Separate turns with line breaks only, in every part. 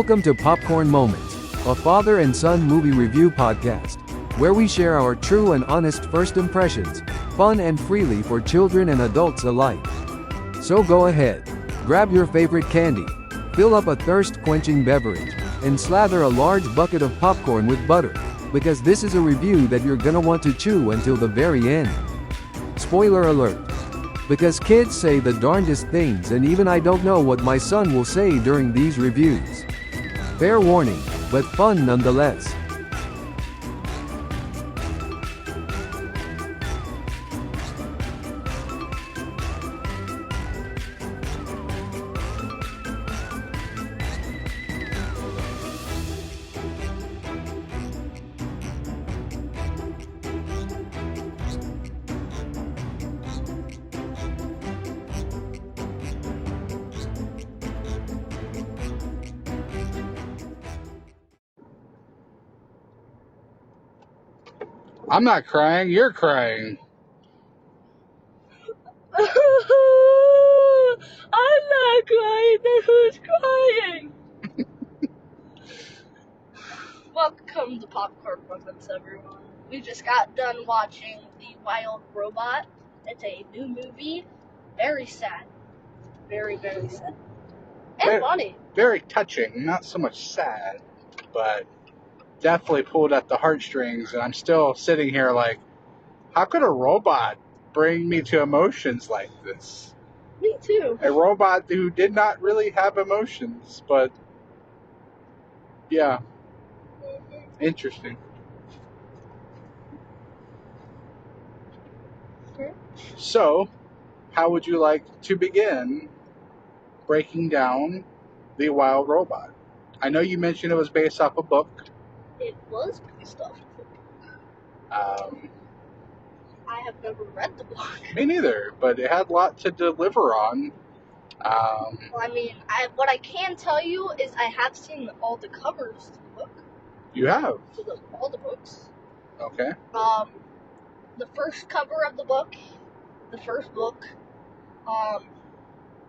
Welcome to Popcorn Moments, a father and son movie review podcast, where we share our true and honest first impressions, fun and freely for children and adults alike. So go ahead, grab your favorite candy, fill up a thirst-quenching beverage, and slather a large bucket of popcorn with butter, because this is a review that you're gonna want to chew until the very end. Spoiler alert. Because kids say the darndest things, and even I don't know what my son will say during these reviews. Fair warning, but fun nonetheless.
I'm not crying, you're crying.
I'm not crying, then who's crying? Welcome to Popcorn Moments, everyone. We just got done watching The Wild Robot. It's a new movie. Very sad. Very, very sad. And funny.
Very touching, not so much sad, but definitely pulled at the heartstrings, and I'm still sitting here like, how could a robot bring me to emotions like this?
Me too.
A robot who did not really have emotions, but yeah, interesting.
Okay.
So, how would you like to begin breaking down The Wild Robot? I know you mentioned it was based off a book.
It was based off of it. I have never read the book.
Me neither, but it had a lot to deliver on.
Well, I mean, what I can tell you is I have seen all the covers to the book.
You have?
To all the books.
Okay.
The first cover of the book, the first book,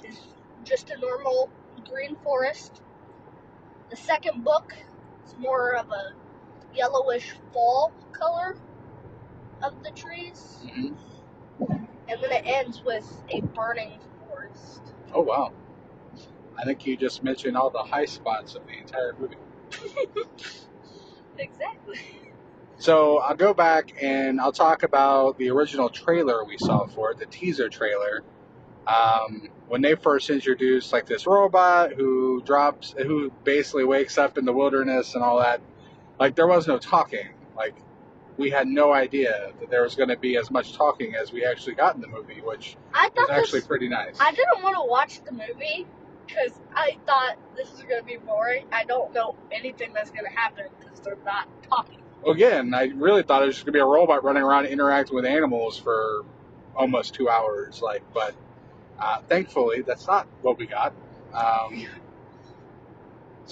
is just a normal green forest. The second book is more of a yellowish fall color of the trees.
Mm-hmm.
And then it ends with a burning forest.
Oh, wow. I think you just mentioned all the high spots of the entire movie.
Exactly.
So I'll go back and I'll talk about the original trailer we saw for it, the teaser trailer. When they first introduced like this robot who basically wakes up in the wilderness and all that, like there was no talking. Like we had no idea that there was going to be as much talking as we actually got in the movie, which was actually pretty nice.
I didn't want to watch the movie because I thought this is going to be boring. I don't know anything that's going to happen because they're not talking.
Again, I really thought it was just going to be a robot running around interacting with animals for almost 2 hours. But thankfully, that's not what we got.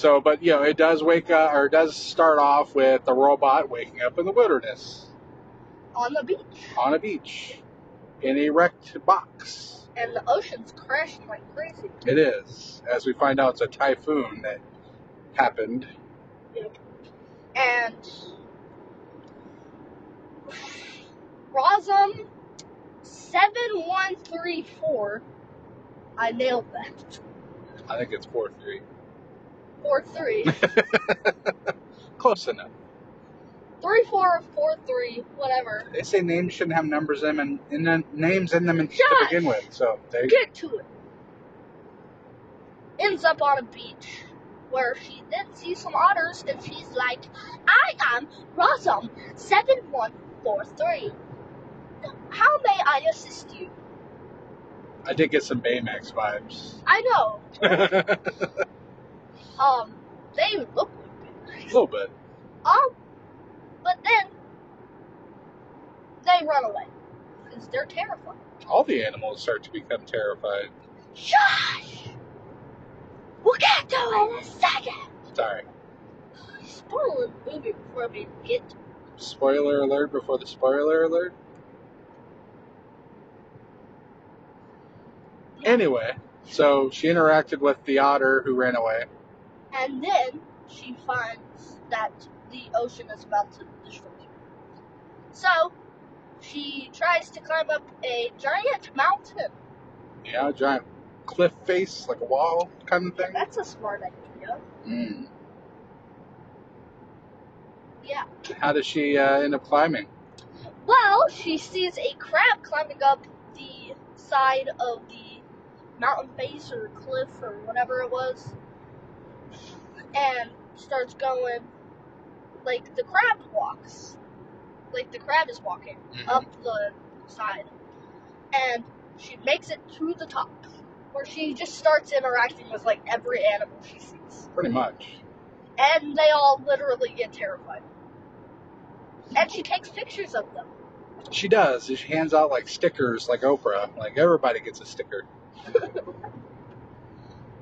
But it does it does start off with the robot waking up in the wilderness.
On the beach.
On a beach. In a wrecked box.
And the ocean's crashing like crazy.
It is. As we find out, it's a typhoon that happened.
Yep. And Rosum 7134. I nailed that.
I think it's 4-3.
4-3.
Close enough.
3-4, 4-3, whatever.
They say names shouldn't have numbers in them and names in them to begin with. So there you
get to it. Ends up on a beach where she then sees some otters and she's like, I am Rosum 7143. How may I assist you?
I did get some Baymax vibes.
I know. They look like Baymax.
A little bit.
But then they run away because they're terrified.
All the animals start to become terrified.
Shush! We'll get to it in a second.
Sorry.
Spoil the movie before we get to it.
Spoiler alert before the spoiler alert? Anyway, so she interacted with the otter who ran away.
And then she finds that the ocean is about to destroy her. So she tries to climb up a giant mountain.
Yeah, giant cliff face, like a wall kind of thing.
That's a smart idea.
Mm.
Yeah.
How does she end up climbing?
Well, she sees a crab climbing up the side of the mountain face or cliff or whatever it was, and starts going like the crab walks. Like the crab is walking up the side. And she makes it to the top, where she just starts interacting with like every animal she sees.
Pretty much.
And they all literally get terrified. And she takes pictures of them.
She does. She hands out like stickers, like Oprah. Like everybody gets a sticker.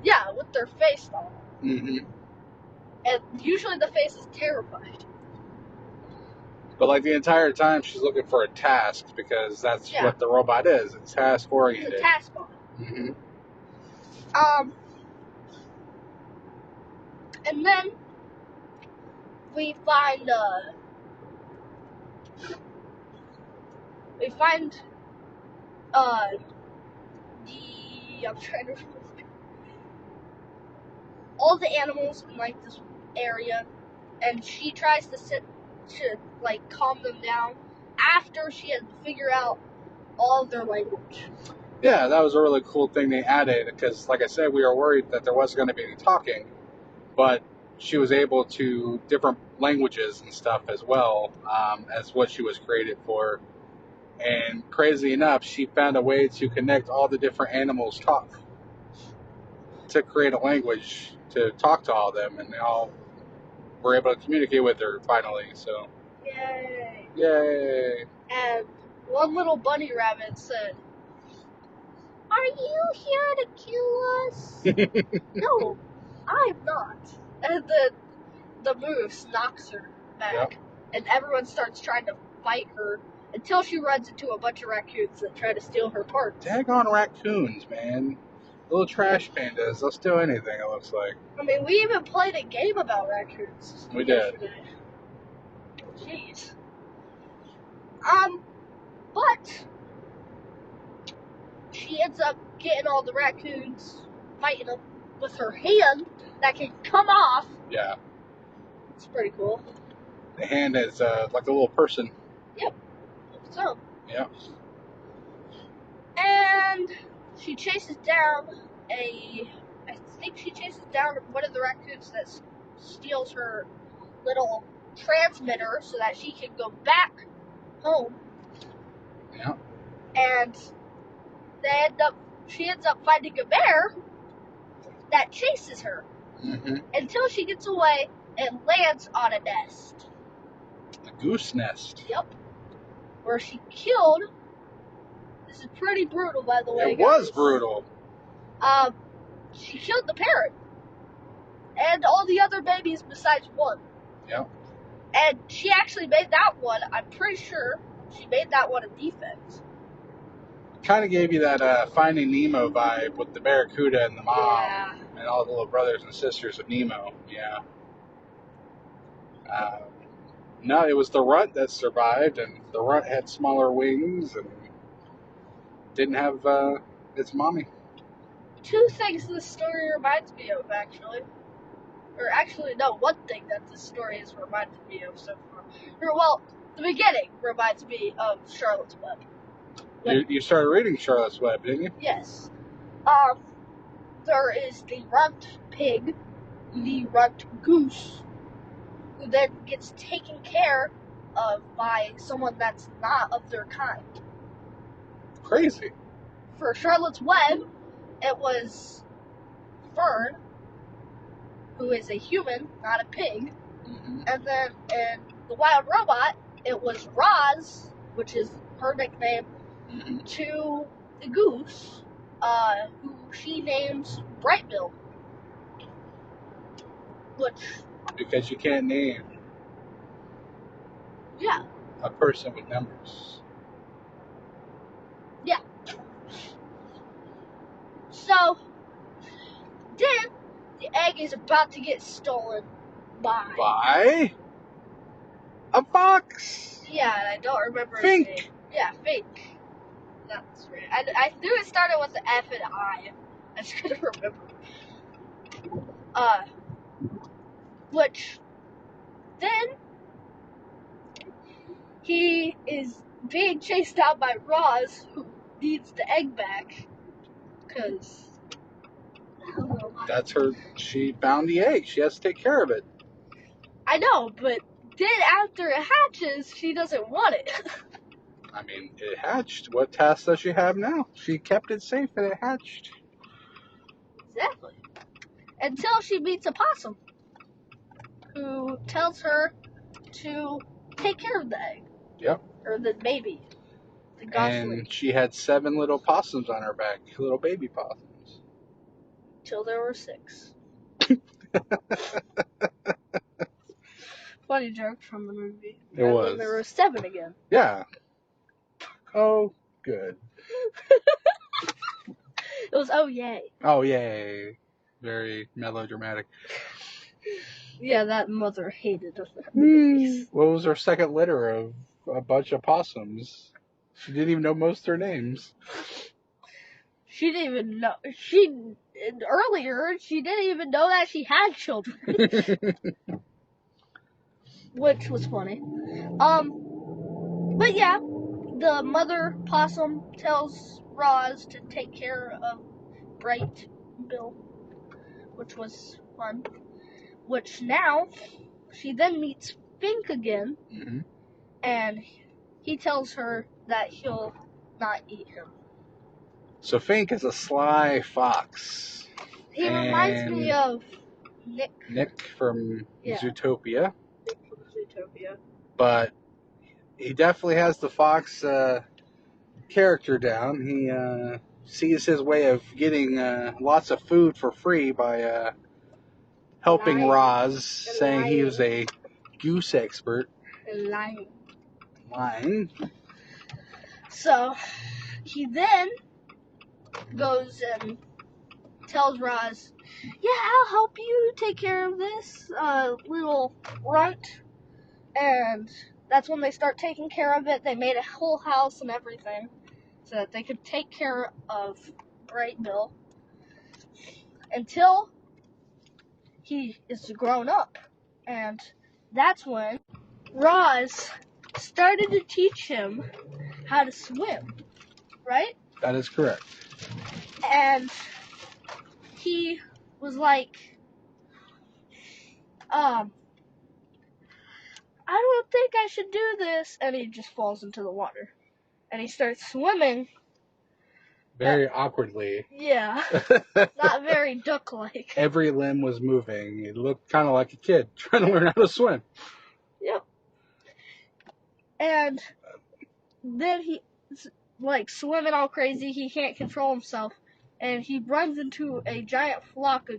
Yeah, with their face on.
Mm-hmm.
And usually the face is terrified.
But like the entire time, she's looking for a task because that's what the robot is. It's task oriented.
It's a task bot.
Mm-hmm.
And then we find the I'm trying to remember all the animals in like this area, and she tries to like calm them down after she had to figure out all of their language.
Yeah, that was a really cool thing they added because, like I said, we were worried that there wasn't going to be any talking, but she was able to different languages and stuff as well as what she was created for. And crazy enough, she found a way to connect all the different animals' talk to create a language to talk to all of them, and they all were able to communicate with her finally. So,
Yay!
yay!
And one little bunny rabbit said, "Are you here to kill us?" No, I'm not. And the moose knocks her back, and everyone starts trying to fight her until she runs into a bunch of raccoons that try to steal her parts.
Daggone raccoons, man. Little trash pandas. They'll steal anything, it looks like.
I mean, we even played a game about raccoons.
We did.
Jeez. But she ends up getting all the raccoons, fighting them with her hand that can come off.
Yeah.
It's pretty cool.
The hand is like a little person.
Yep. So.
Yeah.
And she chases down I think she chases down one of the raccoons that steals her little transmitter so that she can go back home.
Yeah.
And she ends up finding a bear that chases her until she gets away and lands on a nest.
A goose nest.
Yep. Where she killed. This is pretty brutal, by the way.
It was brutal.
She killed the parrot and all the other babies besides one.
Yep.
And she actually made that one. I'm pretty sure she made that one a defense.
Kind of gave you that Finding Nemo vibe with the barracuda and the mom and all the little brothers and sisters of Nemo. Yeah. No, it was the runt that survived, and the runt had smaller wings and didn't have its mommy.
Two things this story reminds me of, actually. Or actually, no, one thing that this story has reminded me of so far. Or, well, the beginning reminds me of Charlotte's Web.
You started reading Charlotte's Web, didn't you?
Yes. There is the runt pig, the runt goose, who then gets taken care of by someone that's not of their kind.
Crazy.
For Charlotte's Web, it was Fern, who is a human, not a pig. And then in The Wild Robot, it was Roz, which is her nickname, to the goose, who she names Brightbill.
Because you can't name a person with numbers.
Yeah. So, then the egg egg is about to get stolen by.
By a fox.
Yeah, and I don't remember his
Fink.
name. Yeah, Fink. That's right. I knew it started with the F and I. I just couldn't remember. Which then he is being chased down by Roz, who needs the egg back. Because
That's her. She found the egg. She has to take care of it.
I know, but then after it hatches, she doesn't want it.
I mean, it hatched. What task does she have now? She kept it safe and it hatched.
Exactly. Until she meets a possum, who tells her to take care of the egg.
Yep.
Or the baby. The gosling.
And she had 7 little possums on her back. Little baby possums.
Till there were 6. Funny joke from the movie.
It
And
was.
then there were 7 again.
Yeah. Oh, good.
It was oh yay.
Oh, yay. Very melodramatic.
Yeah, that mother hated the babies.
What was her second litter of a bunch of possums? She didn't even know most of their names.
She didn't even know. Earlier, she didn't even know that she had children. Which was funny. But yeah, the mother possum tells Roz to take care of Bright Bill, which was fun. Which now, she then meets Fink again,
Mm-hmm.
and he tells her that he'll not eat him.
So Fink is a sly fox.
He reminds me of Nick.
Nick from Zootopia.
Nick from Zootopia.
But he definitely has the fox character down. He sees his way of getting lots of food for free by helping Roz, saying he was a goose expert.
And lying.
Lying.
So, he then goes and tells Roz, yeah, I'll help you take care of this little runt. And that's when they start taking care of it. They made a whole house and everything so that they could take care of Bright Bill until he is grown up. And that's when Roz started to teach him how to swim, right?
That is correct.
And he was like, I don't think I should do this. And he just falls into the water. And he starts swimming.
Very awkwardly.
Yeah. Not very duck-like.
Every limb was moving. It looked kind of like a kid trying to learn how to swim.
Yep. And then he's like swimming all crazy. He can't control himself. And he runs into a giant flock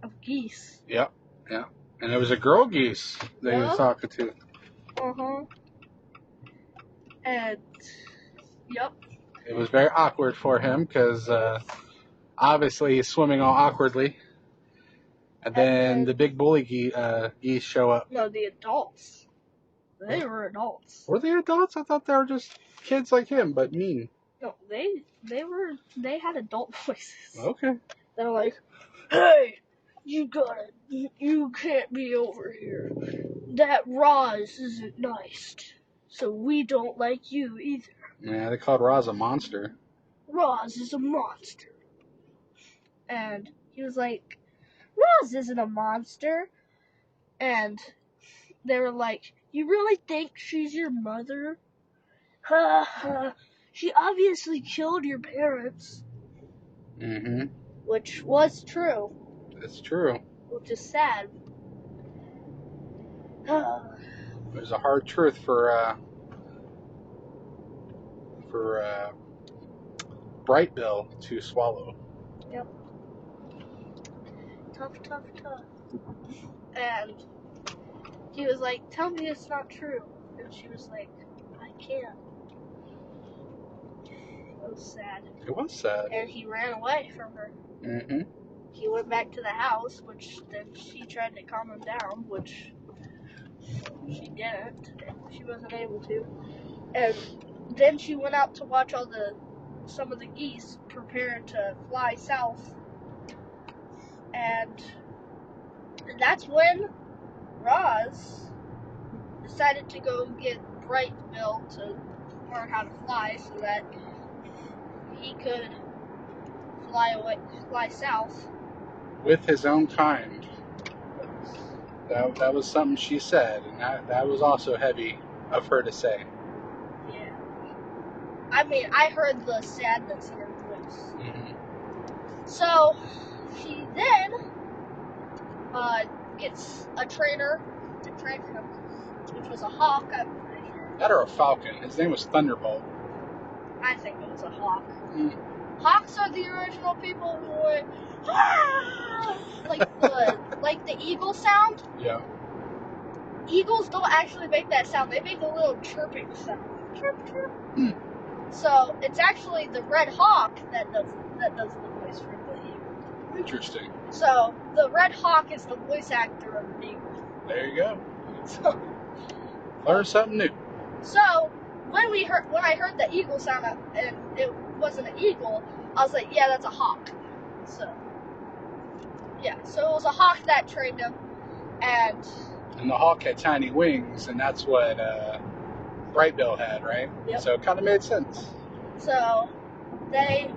of geese.
Yep. Yeah. And it was a girl geese that he was talking to.
Uh-huh. And, yep.
It was very awkward for him because obviously he's swimming all awkwardly. And then the big bully geese show up.
No, the adults. They were adults.
Were they adults? I thought they were just kids like him, but mean.
No, they had adult voices.
Okay.
They're like, hey, you can't be over here. That Roz isn't nice. So we don't like you either.
Yeah, they called Roz a monster.
Roz is a monster. And he was like, Roz isn't a monster. And they were like, you really think she's your mother? Ha ha. She obviously killed your parents.
Mm-hmm.
Which was true.
It's true.
Which is sad.
It was a hard truth for Bright Bill to swallow.
Yep. Tough. And he was like, tell me it's not true. And she was like, I can't. It was sad.
It was sad.
And he ran away from her.
Mm-hmm.
he went back to the house, which then she tried to calm him down, which she didn't. She wasn't able to. And then she went out to watch some of the geese prepare to fly south. And that's when Roz decided to go get Bright Bill to learn how to fly so that he could fly south.
With his own kind. That was something she said, and that was also heavy of her to say.
Yeah. I mean, I heard the sadness in her voice.
Mm-hmm.
So, she then gets a trainer to train him, which was a hawk, I'm pretty sure.
That or a falcon. His name was Thunderbolt.
I think it was a hawk.
Mm.
Hawks are the original people who went, ah! like the eagle sound.
Yeah.
Eagles don't actually make that sound. They make a little chirping sound. Chirp, chirp.
Mm.
So it's actually the red hawk that does the voice for the eagle.
Interesting.
So the red hawk is the voice actor of the eagle.
There you go.
So,
Learn something new.
so when I heard the eagle sound and it wasn't an eagle, I was like, yeah, that's a hawk. So yeah, so it was a hawk that trained him, and
the hawk had tiny wings, and that's what Bright Bill had, right?
Yep.
So it kind of made sense.
so they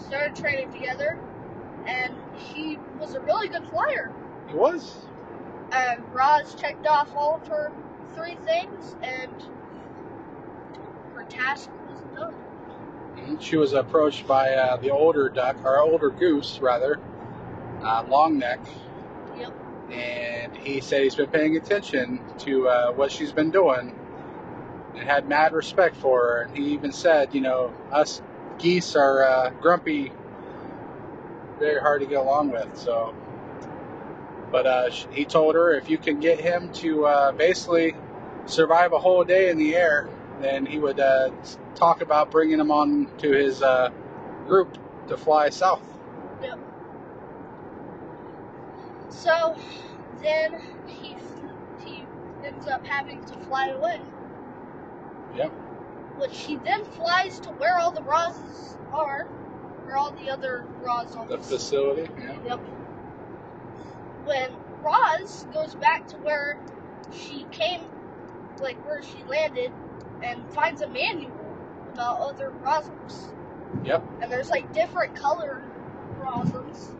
started training together, and he was a really good flyer.
He was.
And Roz checked off all of her 3 things, and her task was done.
She was approached by the older goose, rather, long neck.
Yep.
And he said he's been paying attention to what she's been doing and had mad respect for her. And he even said, us geese are grumpy, very hard to get along with. So, but he told her if you can get him to basically survive a whole day in the air, then he would talk about bringing him on to his group to fly south.
Yep. So then he ends up having to fly away.
Yep.
Which he then flies to where all the Rozes are, where all the other Rozes.
The facility. Yeah.
Yep. When Roz goes back to where she came, like where she landed, and finds a manual about other Rozes.
Yep.
And there's like different colored Rozes.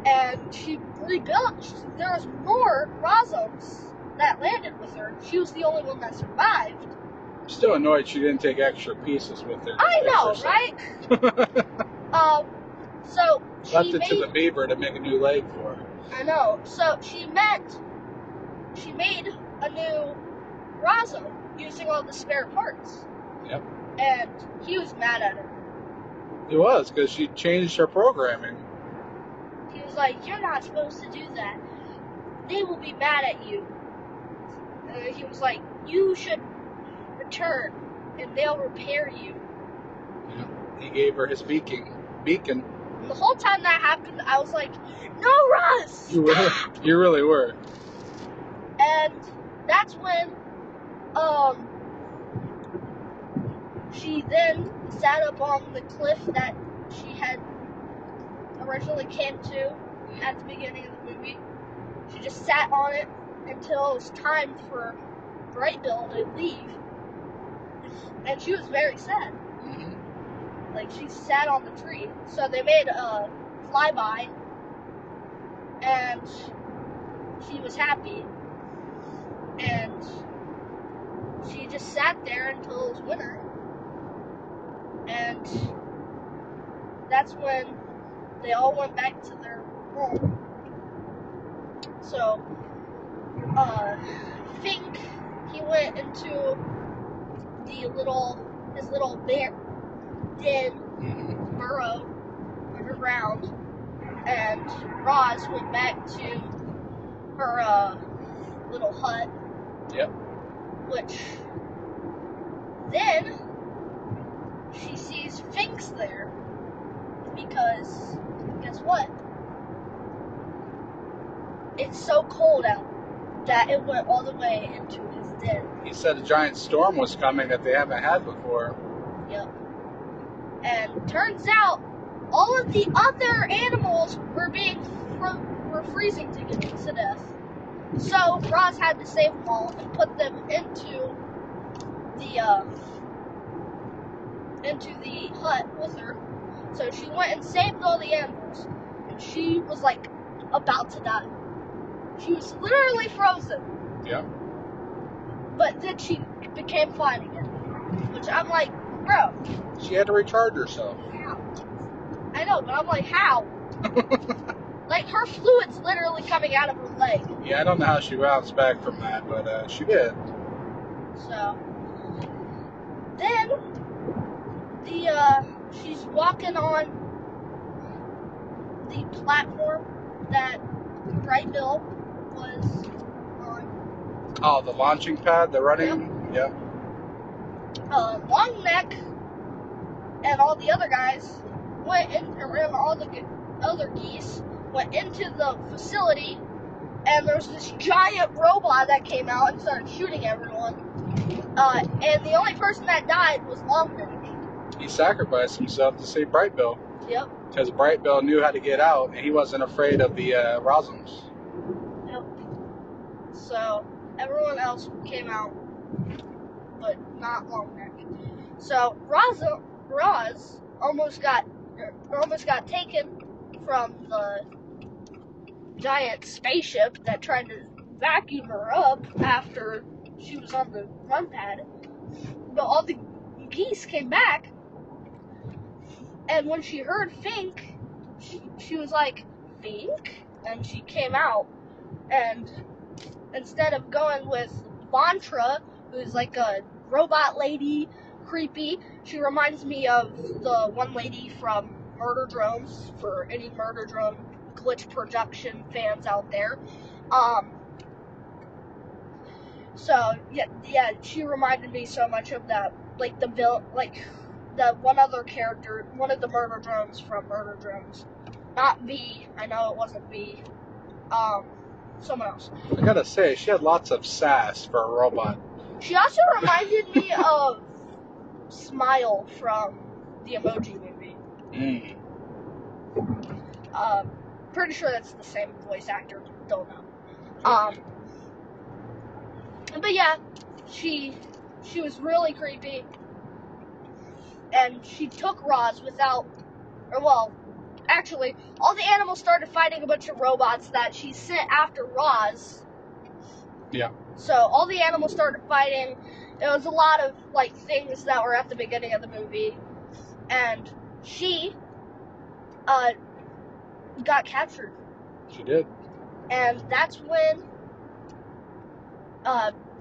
And she rebuilt. There's more Rozes that landed with her. She was the only one that survived.
I'm still annoyed she didn't take extra pieces with her.
I know, right? So she
left it to the beaver to make a new leg for her.
I know. So she made a new Razo using all the spare parts.
Yep.
And he was mad at her.
He was, because she changed her programming.
He was like, "You're not supposed to do that. They will be mad at you." He was like, "You should return, and they'll repair you."
Yeah. He gave her his beacon.
And the whole time that happened, I was like, "No, Russ!"
You really were.
And that's when, she then sat up on the cliff that she had originally came to at the beginning of the movie. She just sat on it until it was time for Bright Bill to leave. And she was very sad.
Mm-hmm.
Like, she sat on the tree. So they made a flyby, and she was happy. And she just sat there until it was winter. And that's when they all went back to their home. So, Fink, he went into his little bear den burrow underground, and Roz went back to her little hut.
Yep.
Which then she sees Fink's there, because guess what? it's so cold out that it went all the way into his den.
He said a giant storm was coming that they haven't had before.
Yep. And turns out all of the other animals were freezing to death. So Roz had to save them all and put them into the hut with her. So she went and saved all the animals, and she was like about to die. She was literally frozen.
Yeah.
But then she became fine again. Which I'm like, bro.
She had to recharge herself.
How? I know, but I'm like, how? Like, her fluid's literally coming out of her leg.
Yeah, I don't know how she bounced back from that, but she did.
So, then, she's walking on the platform that Bright Bill was on.
Oh, the launching pad, the running?
Yep. Long Neck and all the other guys went in, and all the other geese went into the facility, and there was this giant robot that came out and started shooting everyone. And the only person that died was Long Neck.
He sacrificed himself to save Bright Bill.
Yep.
Because Bright Bill knew how to get out, and he wasn't afraid of the Rosums.
Yep. So everyone else came out, but not Long Neck. So Roz almost got taken from the giant spaceship that tried to vacuum her up after she was on the run pad. But all the geese came back, and when she heard Fink, she was like, Fink? And she came out, and instead of going with Vantra, who's like a robot lady, creepy, she reminds me of the one lady from Murder Drones, for any Murder Drone glitch production fans out there. So yeah, she reminded me so much of that, like the one other character, one of the Murder Drones from Murder Drones. Not V, I know it wasn't V. Someone else.
I gotta say, she had lots of sass for a robot.
She also reminded me of Smile from the Emoji Movie. Pretty sure that's the same voice actor. Don't know. But yeah, she was really creepy, and she took Roz actually, all the animals started fighting a bunch of robots that she sent after Roz.
Yeah.
So all the animals started fighting. It was a lot of like things that were at the beginning of the movie, and she got captured.
She did.
And that's when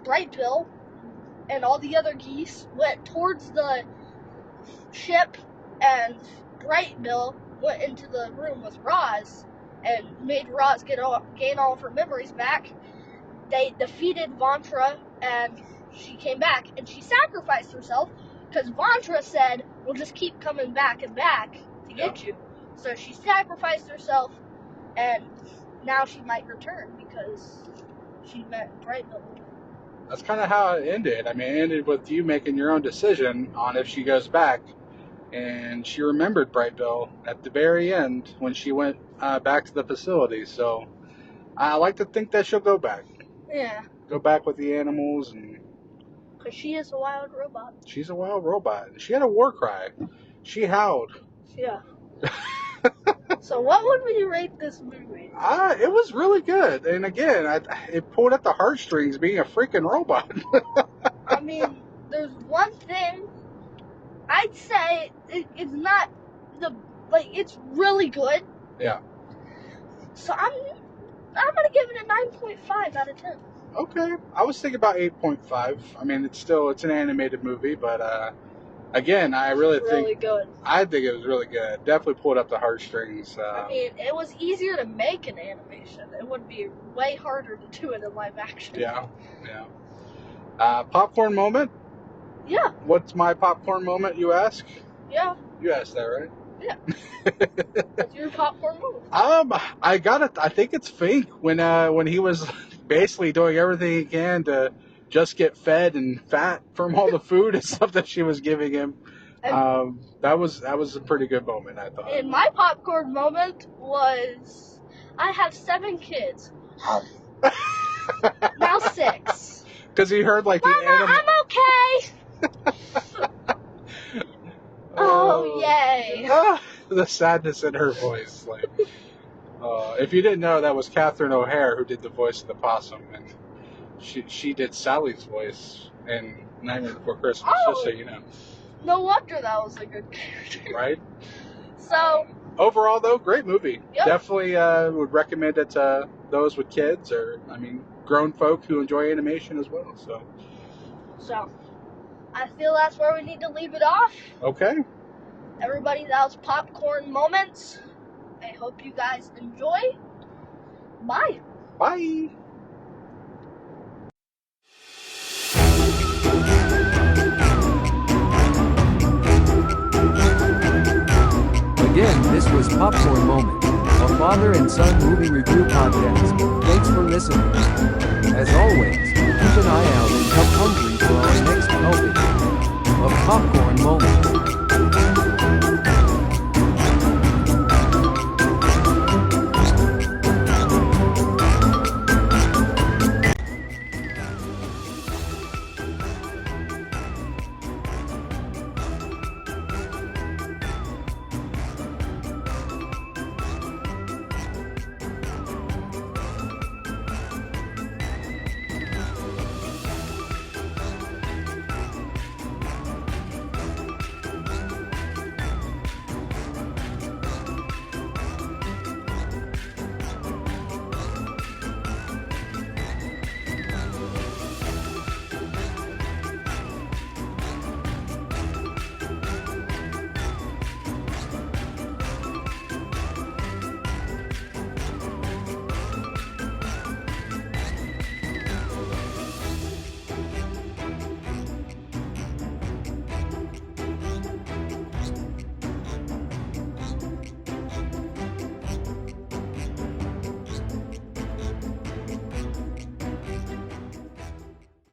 Bright Bill and all the other geese went towards the ship, and Bright Bill went into the room with Roz and made Roz gain all of her memories back. They defeated Vantra, and she came back, and she sacrificed herself because Vantra said, we'll just keep coming back and back to get you. So she sacrificed herself, and now she might return because she met Bright Bill.
That's kind of how it ended. I mean, it ended with you making your own decision on if she goes back. And she remembered Bright Bill at the very end when she went back to the facility. So I like to think that she'll go back.
Yeah.
Go back with the animals. And
because she is a wild robot.
She's a wild robot. She had a war cry. She howled.
Yeah. So what would we rate this movie?
It was really good. And again, it pulled at the heartstrings being a freaking robot.
I mean, there's one thing I'd say it's not it's really good.
Yeah.
So I'm gonna give it a 9.5 out of 10.
Okay. I was thinking about 8.5. I mean, it's an animated movie, but again, I really think
good.
I think it was really good. Definitely pulled up the heartstrings.
I mean, it was easier to make an animation. It would be way harder to do it in live action.
Yeah. Popcorn moment?
Yeah.
What's my popcorn moment, you ask?
Yeah.
You asked that, right?
Yeah. What's your popcorn moment?
I think it's Fink when he was basically doing everything he can to just get fed and fat from all the food and stuff that she was giving him. That was a pretty good moment, I thought.
And my popcorn moment was, I have 7 kids. Now 6.
Because he heard like the
Mama,
animal.
I'm okay. Oh, yay.
The sadness in her voice. Like, if you didn't know, that was Catherine O'Hare who did the voice of the possum, and she did Sally's voice in Nightmare Before Christmas. Just so you know.
No wonder that was a good character.
Right.
So.
Overall, though, great movie.
Yep.
Definitely would recommend it to those with kids, or grown folk who enjoy animation as well.
So, I feel that's where we need to leave it off.
Okay.
Everybody, that was popcorn moments. I hope you guys enjoy. Bye.
Bye.
Again, this was Popcorn Moment, a father and son movie review podcast. Thanks for listening. As always,